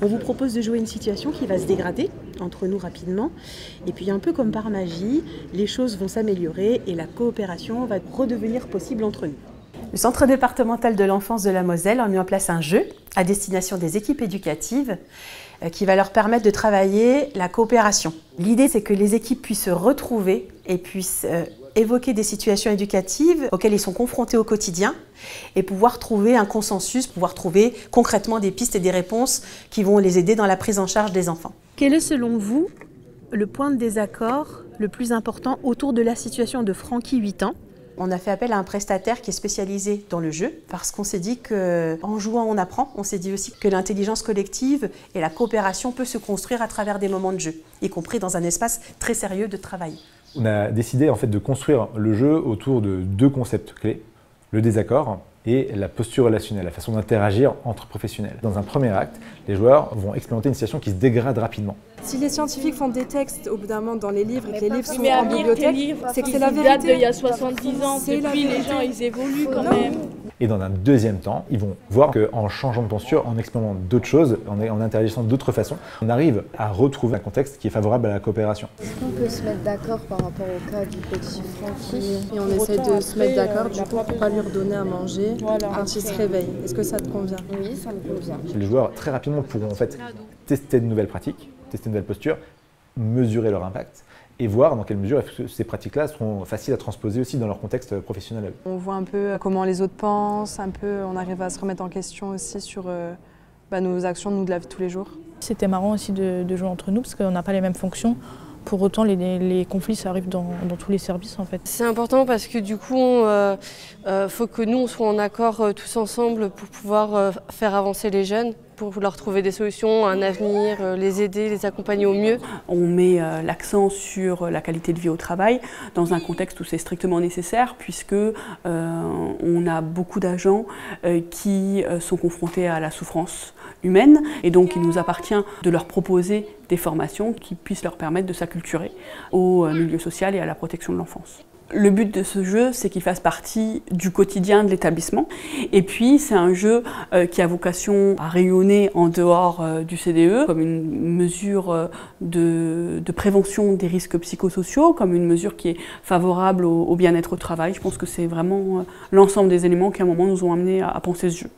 On vous propose de jouer une situation qui va se dégrader entre nous rapidement. Et puis un peu comme par magie, les choses vont s'améliorer et la coopération va redevenir possible entre nous. Le Centre départemental de l'enfance de la Moselle a mis en place un jeu à destination des équipes éducatives qui va leur permettre de travailler la coopération. L'idée, c'est que les équipes puissent se retrouver et puissent évoquer des situations éducatives auxquelles ils sont confrontés au quotidien et pouvoir trouver un consensus, pouvoir trouver concrètement des pistes et des réponses qui vont les aider dans la prise en charge des enfants. Quel est selon vous le point de désaccord le plus important autour de la situation de Francky, 8 ans? On a fait appel à un prestataire qui est spécialisé dans le jeu parce qu'on s'est dit qu'en jouant on apprend. On s'est dit aussi que l'intelligence collective et la coopération peut se construire à travers des moments de jeu, y compris dans un espace très sérieux de travail. On a décidé en fait de construire le jeu autour de 2 concepts clés, le désaccord et la posture relationnelle, la façon d'interagir entre professionnels. Dans un premier acte, les joueurs vont expérimenter une situation qui se dégrade rapidement. Si les scientifiques font des textes au bout d'un moment dans les livres et que les livres sont en bibliothèque, c'est que c'est la vérité. Datent d'il y a 70 ans, depuis les gens ils évoluent quand même. Et dans un deuxième temps, ils vont voir qu'en changeant de posture, en expérimentant d'autres choses, en interagissant d'autres façons, on arrive à retrouver un contexte qui est favorable à la coopération. Est-ce qu'on peut se mettre d'accord par rapport au cas du petit Francky? Et on essaie de se mettre d'accord du coup pour ne pas lui redonner à manger quand il se réveille. Est-ce que ça te convient? Oui, ça me convient. Les joueurs très rapidement pourront en fait tester de nouvelles pratiques, tester de nouvelles postures, mesurer leur impact et voir dans quelle mesure ces pratiques-là seront faciles à transposer aussi dans leur contexte professionnel. On voit un peu comment les autres pensent, on arrive à se remettre en question aussi sur nos actions, nous, de la vie de tous les jours. C'était marrant aussi de jouer entre nous parce qu'on n'a pas les mêmes fonctions. Pour autant, les conflits, ça arrive dans tous les services en fait. C'est important parce que du coup, faut que nous, on soit en accord tous ensemble pour pouvoir faire avancer les jeunes, pour leur trouver des solutions, un avenir, les aider, les accompagner au mieux. On met l'accent sur la qualité de vie au travail dans un contexte où c'est strictement nécessaire puisque on a beaucoup d'agents qui sont confrontés à la souffrance humaine et donc il nous appartient de leur proposer des formations qui puissent leur permettre de s'acculturer au milieu social et à la protection de l'enfance. Le but de ce jeu, c'est qu'il fasse partie du quotidien de l'établissement. Et puis, c'est un jeu qui a vocation à rayonner en dehors du CDE, comme une mesure de prévention des risques psychosociaux, comme une mesure qui est favorable au bien-être au travail. Je pense que c'est vraiment l'ensemble des éléments qui, à un moment, nous ont amenés à penser ce jeu.